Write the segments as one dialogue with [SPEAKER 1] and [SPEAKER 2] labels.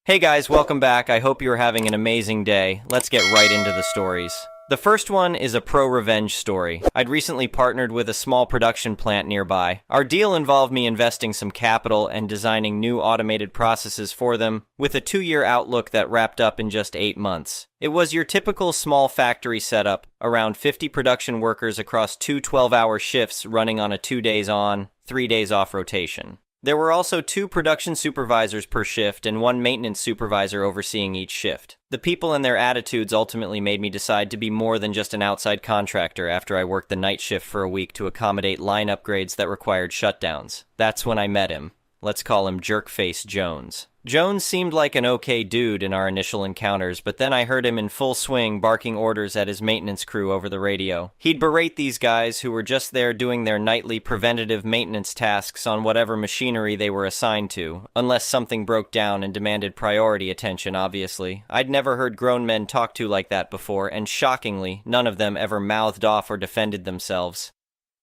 [SPEAKER 1] Hey guys, welcome back. I hope you're having an amazing day. Let's get right into the stories. The first one is a pro-revenge story. I'd recently partnered with a small production plant nearby. Our deal involved me investing some capital and designing new automated processes for them, with a 2-year outlook that wrapped up in just 8 months. It was your typical small factory setup, around 50 production workers across 2 12-hour shifts running on a 2 days on, 3 days off rotation. There were also 2 production supervisors per shift and 1 maintenance supervisor overseeing each shift. The people and their attitudes ultimately made me decide to be more than just an outside contractor after I worked the night shift for a week to accommodate line upgrades that required shutdowns. That's when I met him. Let's call him Jerkface Jones. Jones seemed like an okay dude in our initial encounters, but then I heard him in full swing barking orders at his maintenance crew over the radio. He'd berate these guys who were just there doing their nightly preventative maintenance tasks on whatever machinery they were assigned to, unless something broke down and demanded priority attention, obviously. I'd never heard grown men talk to like that before, and shockingly, none of them ever mouthed off or defended themselves.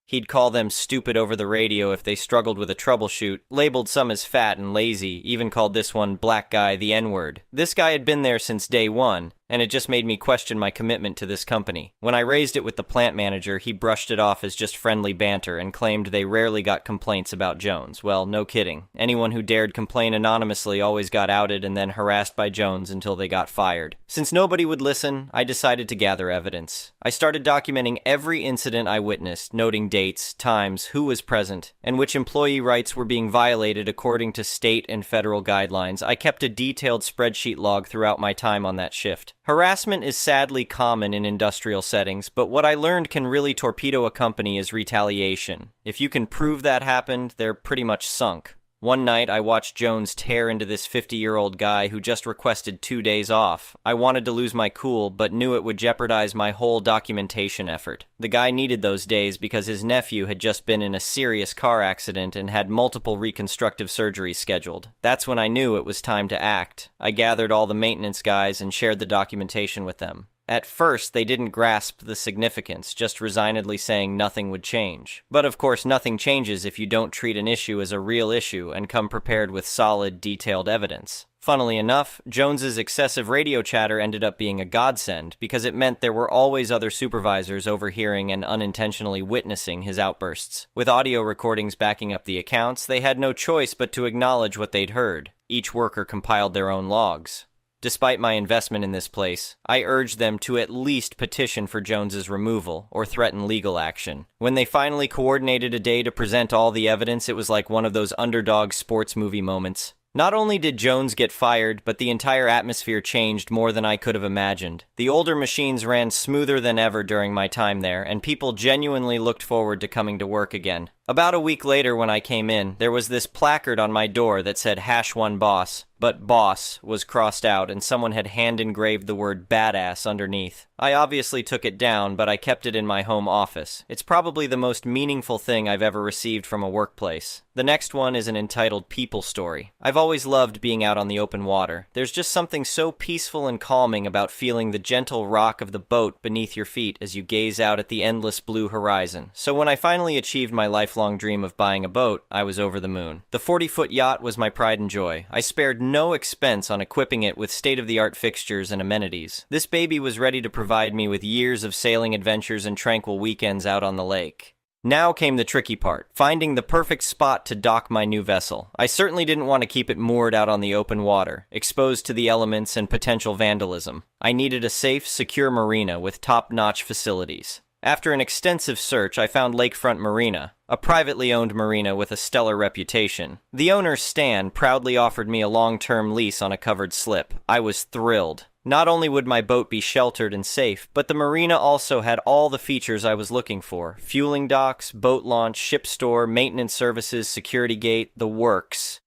[SPEAKER 1] He'd call them stupid over the radio if they struggled with a troubleshoot, labeled some as fat and lazy, even called this one black guy the N-word. This guy had been there since day one, and it just made me question my commitment to this company. When I raised it with the plant manager, he brushed it off as just friendly banter and claimed they rarely got complaints about Jones. Well, no kidding. Anyone who dared complain anonymously always got outed and then harassed by Jones until they got fired. Since nobody would listen, I decided to gather evidence. I started documenting every incident I witnessed, noting dates, times, who was present, and which employee rights were being violated according to state and federal guidelines. I kept a detailed spreadsheet log throughout my time on that shift. Harassment is sadly common in industrial settings, but what I learned can really torpedo a company is retaliation. If you can prove that happened, they're pretty much sunk. One night, I watched Jones tear into this 50-year-old guy who just requested 2 days off. I wanted to lose my cool, but knew it would jeopardize my whole documentation effort. The guy needed those days because his nephew had just been in a serious car accident and had multiple reconstructive surgeries scheduled. That's when I knew it was time to act. I gathered all the maintenance guys and shared the documentation with them. At first, they didn't grasp the significance, just resignedly saying nothing would change. But of course, nothing changes if you don't treat an issue as a real issue and come prepared with solid, detailed evidence. Funnily enough, Jones's excessive radio chatter ended up being a godsend because it meant there were always other supervisors overhearing and unintentionally witnessing his outbursts. With audio recordings backing up the accounts, they had no choice but to acknowledge what they'd heard. Each worker compiled their own logs. Despite my investment in this place, I urged them to at least petition for Jones's removal or threaten legal action. When they finally coordinated a day to present all the evidence, it was like one of those underdog sports movie moments. Not only did Jones get fired, but the entire atmosphere changed more than I could have imagined. The older machines ran smoother than ever during my time there, and people genuinely looked forward to coming to work again. About a week later when I came in, there was this placard on my door that said #1boss, but boss was crossed out and someone had hand-engraved the word badass underneath. I obviously took it down, but I kept it in my home office. It's probably the most meaningful thing I've ever received from a workplace. The next one is an entitled People story. I've always loved being out on the open water. There's just something so peaceful and calming about feeling the gentle rock of the boat beneath your feet as you gaze out at the endless blue horizon. So when I finally achieved my lifelong dream of buying a boat, I was over the moon. The 40-foot yacht was my pride and joy. I spared no expense on equipping it with state-of-the-art fixtures and amenities. This baby was ready to provide me with years of sailing adventures and tranquil weekends out on the lake. Now came the tricky part, finding the perfect spot to dock my new vessel. I certainly didn't want to keep it moored out on the open water, exposed to the elements and potential vandalism. I needed a safe, secure marina with top-notch facilities. After an extensive search, I found Lakefront Marina, a privately owned marina with a stellar reputation. The owner, Stan, proudly offered me a long-term lease on a covered slip. I was thrilled. Not only would my boat be sheltered and safe, but the marina also had all the features I was looking for. Fueling docks, boat launch, ship store, maintenance services, security gate, the works.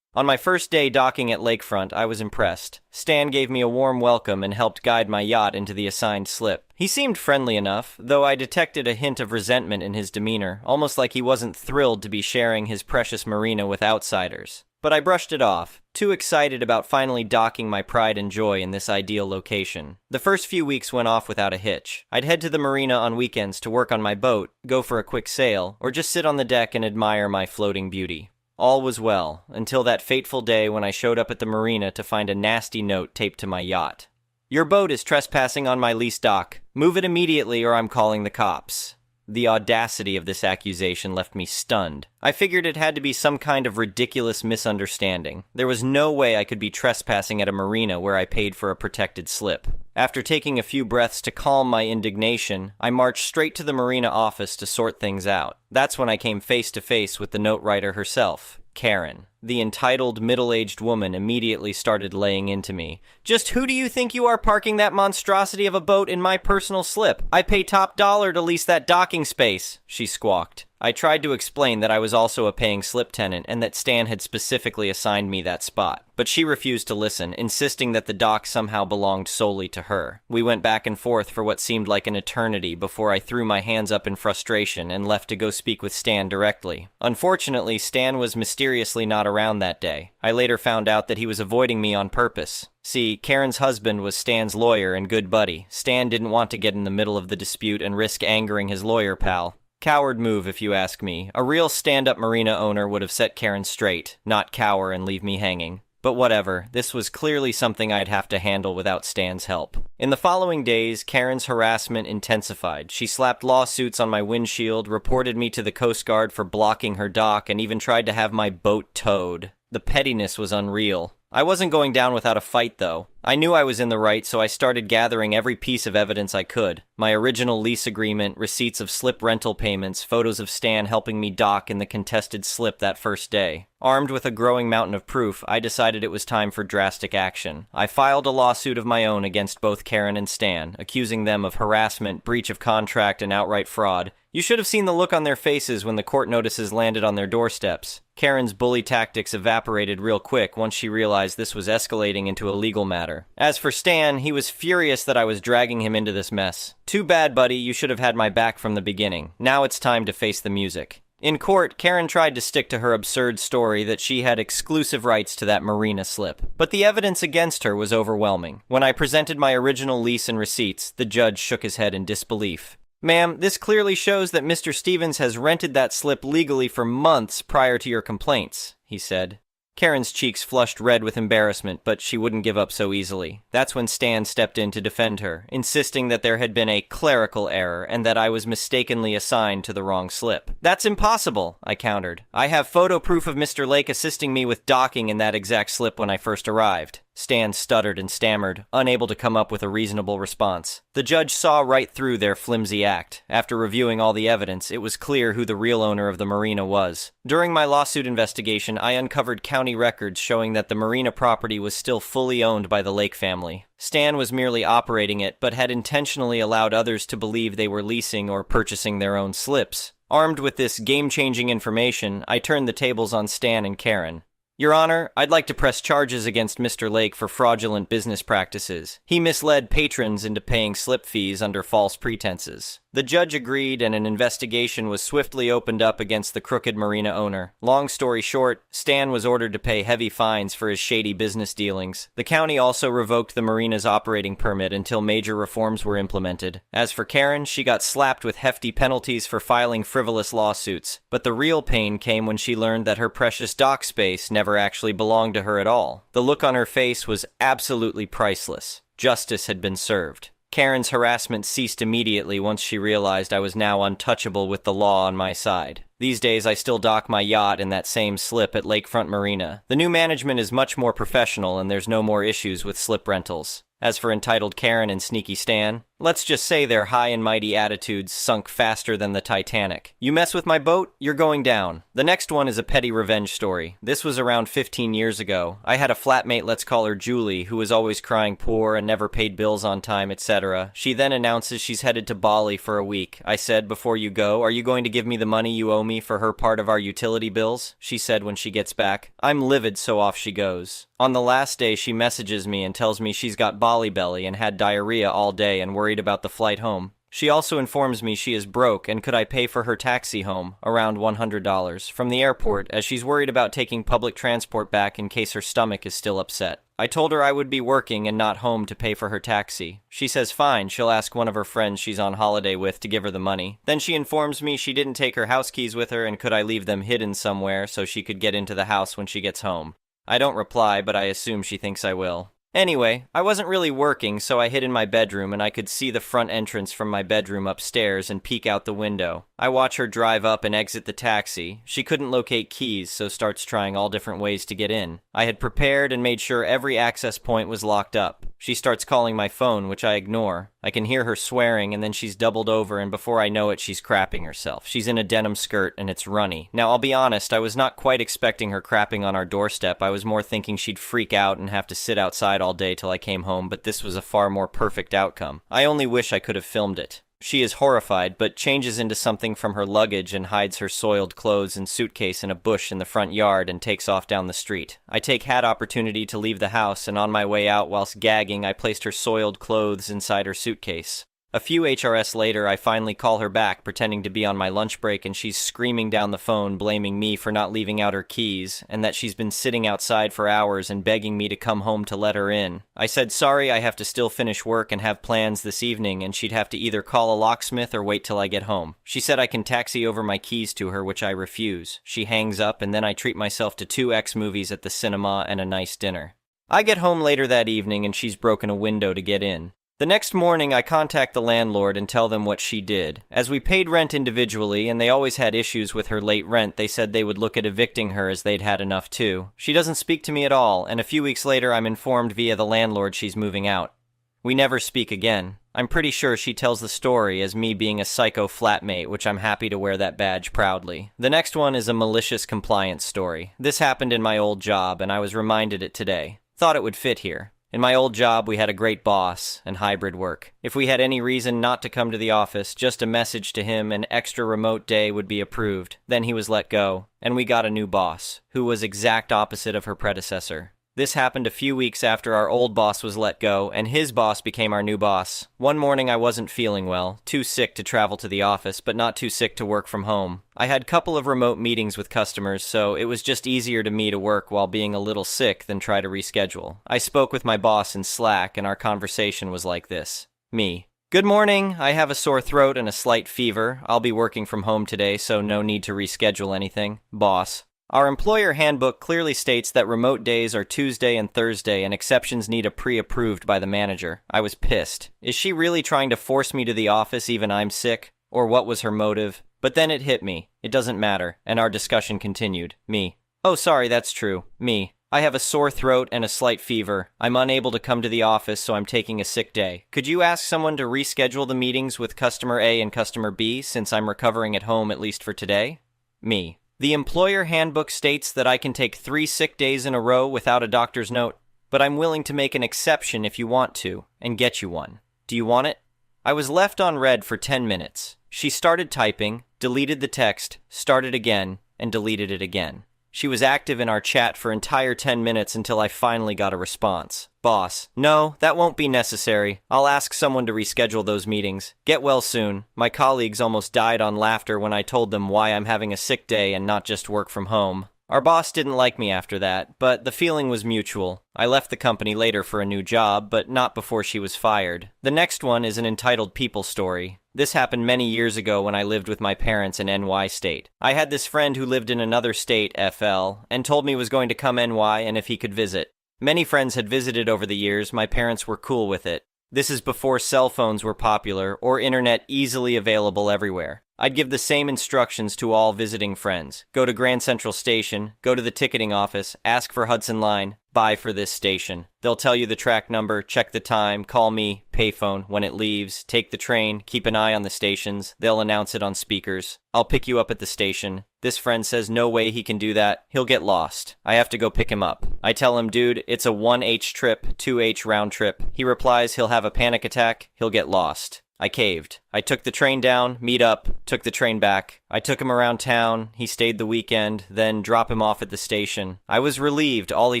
[SPEAKER 1] On my first day docking at Lakefront, I was impressed. Stan gave me a warm welcome and helped guide my yacht into the assigned slip. He seemed friendly enough, though I detected a hint of resentment in his demeanor, almost like he wasn't thrilled to be sharing his precious marina with outsiders. But I brushed it off, too excited about finally docking my pride and joy in this ideal location. The first few weeks went off without a hitch. I'd head to the marina on weekends to work on my boat, go for a quick sail, or just sit on the deck and admire my floating beauty. All was well, until that fateful day when I showed up at the marina to find a nasty note taped to my yacht. "Your boat is trespassing on my leased dock. Move it immediately or I'm calling the cops." The audacity of this accusation left me stunned. I figured it had to be some kind of ridiculous misunderstanding. There was no way I could be trespassing at a marina where I paid for a protected slip. After taking a few breaths to calm my indignation, I marched straight to the marina office to sort things out. That's when I came face to face with the note writer herself, Karen. The entitled, middle-aged woman immediately started laying into me. "Just who do you think you are parking that monstrosity of a boat in my personal slip? I pay top dollar to lease that docking space," she squawked. I tried to explain that I was also a paying slip tenant and that Stan had specifically assigned me that spot. But she refused to listen, insisting that the dock somehow belonged solely to her. We went back and forth for what seemed like an eternity before I threw my hands up in frustration and left to go speak with Stan directly. Unfortunately, Stan was mysteriously not around that day. I later found out that he was avoiding me on purpose. See, Karen's husband was Stan's lawyer and good buddy. Stan didn't want to get in the middle of the dispute and risk angering his lawyer pal. Coward move, if you ask me. A real stand-up marina owner would have set Karen straight, not cower and leave me hanging. But whatever, this was clearly something I'd have to handle without Stan's help. In the following days, Karen's harassment intensified. She slapped lawsuits on my windshield, reported me to the Coast Guard for blocking her dock, and even tried to have my boat towed. The pettiness was unreal. I wasn't going down without a fight, though. I knew I was in the right, so I started gathering every piece of evidence I could. My original lease agreement, receipts of slip rental payments, photos of Stan helping me dock in the contested slip that first day. Armed with a growing mountain of proof, I decided it was time for drastic action. I filed a lawsuit of my own against both Karen and Stan, accusing them of harassment, breach of contract, and outright fraud. You should have seen the look on their faces when the court notices landed on their doorsteps. Karen's bully tactics evaporated real quick once she realized this was escalating into a legal matter. As for Stan, he was furious that I was dragging him into this mess. "Too bad, buddy, you should have had my back from the beginning. Now it's time to face the music." In court, Karen tried to stick to her absurd story that she had exclusive rights to that marina slip. But the evidence against her was overwhelming. When I presented my original lease and receipts, the judge shook his head in disbelief. "Ma'am, this clearly shows that Mr. Stevens has rented that slip legally for months prior to your complaints," he said. Karen's cheeks flushed red with embarrassment, but she wouldn't give up so easily. That's when Stan stepped in to defend her, insisting that there had been a clerical error and that I was mistakenly assigned to the wrong slip. "That's impossible," I countered. "I have photo proof of Mr. Lake assisting me with docking in that exact slip when I first arrived." Stan stuttered and stammered, unable to come up with a reasonable response. The judge saw right through their flimsy act. After reviewing all the evidence, it was clear who the real owner of the marina was. During my lawsuit investigation, I uncovered county records showing that the marina property was still fully owned by the Lake family. Stan was merely operating it, but had intentionally allowed others to believe they were leasing or purchasing their own slips. Armed with this game-changing information, I turned the tables on Stan and Karen. "Your Honor, I'd like to press charges against Mr. Lake for fraudulent business practices. He misled patrons into paying slip fees under false pretenses." The judge agreed, and an investigation was swiftly opened up against the crooked marina owner. Long story short, Stan was ordered to pay heavy fines for his shady business dealings. The county also revoked the marina's operating permit until major reforms were implemented. As for Karen, she got slapped with hefty penalties for filing frivolous lawsuits. But the real pain came when she learned that her precious dock space never actually belonged to her at all. The look on her face was absolutely priceless. Justice had been served. Karen's harassment ceased immediately once she realized I was now untouchable with the law on my side. These days, I still dock my yacht in that same slip at Lakefront Marina. The new management is much more professional, and there's no more issues with slip rentals. As for entitled Karen and sneaky Stan, let's just say their high and mighty attitudes sunk faster than the Titanic. You mess with my boat, you're going down. The next one is a petty revenge story. This was around 15 years ago. I had a flatmate, let's call her Julie, who was always crying poor and never paid bills on time, etc. She then announces she's headed to Bali for a week. I said, "Before you go, are you going to give me the money you owe me for her part of our utility bills?" She said when she gets back. I'm livid, so off she goes. On the last day, she messages me and tells me she's got Bali belly and had diarrhea all day and worried about the flight home. She also informs me she is broke and could I pay for her taxi home, around $100, from the airport, as she's worried about taking public transport back in case her stomach is still upset. I told her I would be working and not home to pay for her taxi. She says fine, she'll ask one of her friends she's on holiday with to give her the money. Then she informs me she didn't take her house keys with her and could I leave them hidden somewhere so she could get into the house when she gets home. I don't reply, but I assume she thinks I will. Anyway, I wasn't really working, so I hid in my bedroom and I could see the front entrance from my bedroom upstairs and peek out the window. I watch her drive up and exit the taxi. She couldn't locate keys, so starts trying all different ways to get in. I had prepared and made sure every access point was locked up. She starts calling my phone, which I ignore. I can hear her swearing, and then she's doubled over, and before I know it, she's crapping herself. She's in a denim skirt, and it's runny. Now, I'll be honest, I was not quite expecting her crapping on our doorstep. I was more thinking she'd freak out and have to sit outside all day till I came home, but this was a far more perfect outcome. I only wish I could have filmed it. She is horrified, but changes into something from her luggage and hides her soiled clothes and suitcase in a bush in the front yard and takes off down the street. I take opportunity to leave the house, and on my way out, whilst gagging, I placed her soiled clothes inside her suitcase. A few HRS later, I finally call her back, pretending to be on my lunch break, and she's screaming down the phone, blaming me for not leaving out her keys, and that she's been sitting outside for hours and begging me to come home to let her in. I said, sorry, I have to still finish work and have plans this evening, and she'd have to either call a locksmith or wait till I get home. She said I can taxi over my keys to her, which I refuse. She hangs up, and then I treat myself to 2 X movies at the cinema and a nice dinner. I get home later that evening, and she's broken a window to get in. The next morning, I contact the landlord and tell them what she did. As we paid rent individually, and they always had issues with her late rent, they said they would look at evicting her as they'd had enough too. She doesn't speak to me at all, and a few weeks later I'm informed via the landlord she's moving out. We never speak again. I'm pretty sure she tells the story as me being a psycho flatmate, which I'm happy to wear that badge proudly. The next one is a malicious compliance story. This happened in my old job, and I was reminded it today. Thought it would fit here. In my old job, we had a great boss and hybrid work. If we had any reason not to come to the office, just a message to him, an extra remote day would be approved. Then he was let go, and we got a new boss, who was exact opposite of her predecessor. This happened a few weeks after our old boss was let go, and his boss became our new boss. One morning I wasn't feeling well, too sick to travel to the office, but not too sick to work from home. I had a couple of remote meetings with customers, so it was just easier to me to work while being a little sick than try to reschedule. I spoke with my boss in Slack, and our conversation was like this. Me. Good morning, I have a sore throat and a slight fever. I'll be working from home today, so no need to reschedule anything. Boss. Our employer handbook clearly states that remote days are Tuesday and Thursday and exceptions need a pre-approved by the manager. I was pissed. Is she really trying to force me to the office even I'm sick? Or what was her motive? But then it hit me. It doesn't matter. And our discussion continued. Me. Oh, sorry, that's true. Me. I have a sore throat and a slight fever. I'm unable to come to the office, so I'm taking a sick day. Could you ask someone to reschedule the meetings with customer A and customer B since I'm recovering at home at least for today? Me. The employer handbook states that I can take 3 sick days in a row without a doctor's note, but I'm willing to make an exception if you want to, and get you one. Do you want it? I was left on read for 10 minutes. She started typing, deleted the text, started again, and deleted it again. She was active in our chat for entire 10 minutes until I finally got a response. Boss, no, that won't be necessary. I'll ask someone to reschedule those meetings. Get well soon. My colleagues almost died on laughter when I told them why I'm having a sick day and not just work from home. Our boss didn't like me after that, but the feeling was mutual. I left the company later for a new job, but not before she was fired. The next one is an entitled people story. This happened many years ago when I lived with my parents in NY state. I had this friend who lived in another state, FL, and told me he was going to come NY and if he could visit. Many friends had visited over the years. My parents were cool with it. This is before cell phones were popular or internet easily available everywhere. I'd give the same instructions to all visiting friends. Go to Grand Central Station, go to the ticketing office, ask for Hudson Line, buy for this station. They'll tell you the track number, check the time, call me, payphone, when it leaves, take the train, keep an eye on the stations. They'll announce it on speakers. I'll pick you up at the station. This friend says no way he can do that. He'll get lost. I have to go pick him up. I tell him, dude, it's a 1H trip, 2H round trip. He replies he'll have a panic attack, he'll get lost. I caved. I took the train down, meet up, took the train back. I took him around town, he stayed the weekend, then drop him off at the station. I was relieved. All he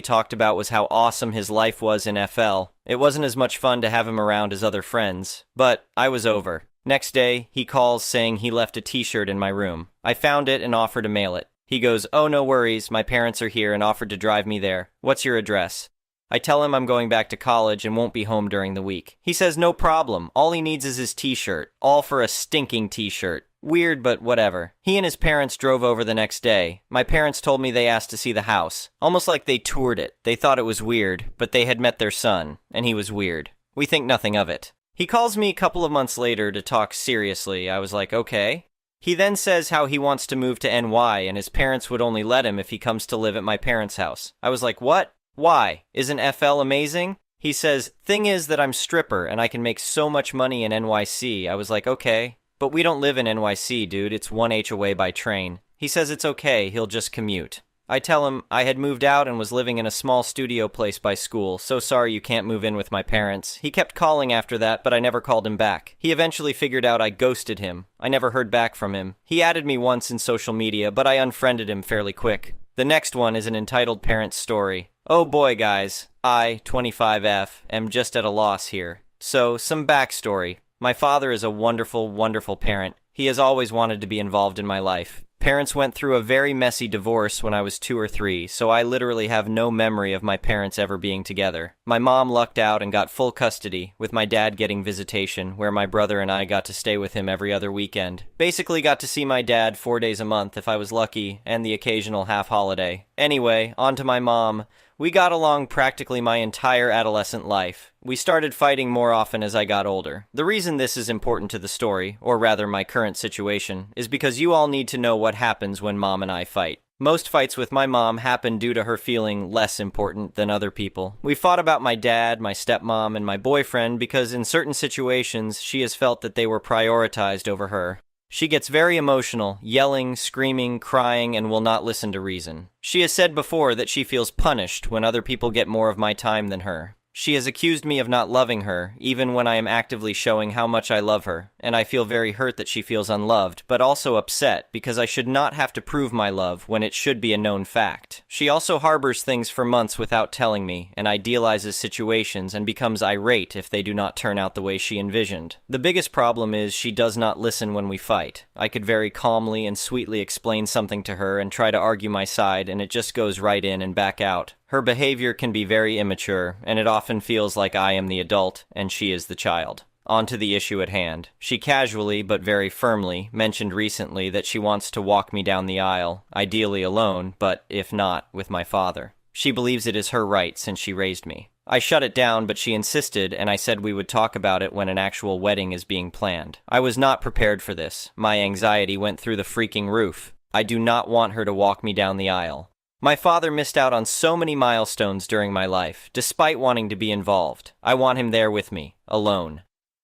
[SPEAKER 1] talked about was how awesome his life was in FL. It wasn't as much fun to have him around as other friends, but I was over. Next day, he calls saying he left a t-shirt in my room. I found it and offered to mail it. He goes, oh, no worries, my parents are here and offered to drive me there. What's your address? I tell him I'm going back to college and won't be home during the week. He says no problem, all he needs is his t-shirt. All for a stinking t-shirt. Weird, but whatever. He and his parents drove over the next day. My parents told me they asked to see the house. Almost like they toured it. They thought it was weird, but they had met their son, and he was weird. We think nothing of it. He calls me a couple of months later to talk seriously. I was like, okay. He then says how he wants to move to NY and his parents would only let him if he comes to live at my parents' house. I was like, what? Why? Isn't FL amazing? He says, thing is that I'm stripper and I can make so much money in NYC. I was like, okay. But we don't live in NYC, dude. It's 1H away by train. He says it's okay, he'll just commute. I tell him I had moved out and was living in a small studio place by school. So sorry you can't move in with my parents. He kept calling after that, but I never called him back. He eventually figured out I ghosted him. I never heard back from him. He added me once in social media, but I unfriended him fairly quick. The next one is an entitled parent's story. Oh boy, guys. I, 25F, am just at a loss here. So, some backstory. My father is a wonderful, wonderful parent. He has always wanted to be involved in my life. Parents went through a very messy divorce when I was 2 or 3, so I literally have no memory of my parents ever being together. My mom lucked out and got full custody, with my dad getting visitation, where my brother and I got to stay with him every other weekend. Basically got to see my dad 4 days a month if I was lucky, and the occasional half-holiday. Anyway, on to my mom. We got along practically my entire adolescent life. We started fighting more often as I got older. The reason this is important to the story, or rather my current situation, is because you all need to know what happens when Mom and I fight. Most fights with my mom happen due to her feeling less important than other people. We fought about my dad, my stepmom, and my boyfriend because in certain situations she has felt that they were prioritized over her. She gets very emotional, yelling, screaming, crying, and will not listen to reason. She has said before that she feels punished when other people get more of my time than her. She has accused me of not loving her, even when I am actively showing how much I love her, and I feel very hurt that she feels unloved, but also upset because I should not have to prove my love when it should be a known fact. She also harbors things for months without telling me, and idealizes situations and becomes irate if they do not turn out the way she envisioned. The biggest problem is she does not listen when we fight. I could very calmly and sweetly explain something to her and try to argue my side, and it just goes right in and back out. Her behavior can be very immature, and it often feels like I am the adult and she is the child. On to the issue at hand. She casually, but very firmly, mentioned recently that she wants to walk me down the aisle, ideally alone, but if not, with my father. She believes it is her right since she raised me. I shut it down, but she insisted, and I said we would talk about it when an actual wedding is being planned. I was not prepared for this. My anxiety went through the freaking roof. I do not want her to walk me down the aisle. My father missed out on so many milestones during my life, despite wanting to be involved. I want him there with me, alone.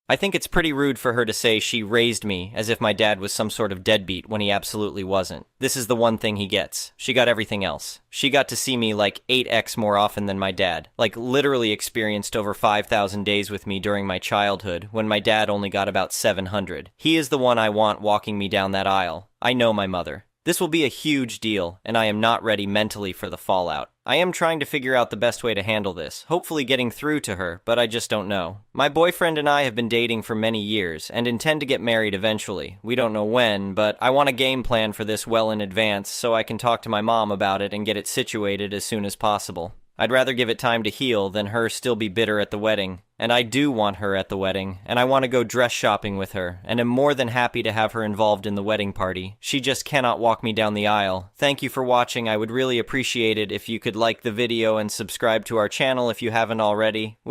[SPEAKER 1] I think it's pretty rude for her to say she raised me as if my dad was some sort of deadbeat when he absolutely wasn't. This is the one thing he gets. She got everything else. She got to see me like 8x more often than my dad. Like literally experienced over 5,000 days with me during my childhood when my dad only got about 700. He is the one I want walking me down that aisle. I know my mother. This will be a huge deal, and I am not ready mentally for the fallout. I am trying to figure out the best way to handle this, hopefully getting through to her, but I just don't know. My boyfriend and I have been dating for many years, and intend to get married eventually. We don't know when, but I want a game plan for this well in advance so I can talk to my mom about it and get it situated as soon as possible. I'd rather give it time to heal than her still be bitter at the wedding. And I do want her at the wedding, and I want to go dress shopping with her, and am more than happy to have her involved in the wedding party. She just cannot walk me down the aisle. Thank you for watching. I would really appreciate it if you could like the video and subscribe to our channel if you haven't already.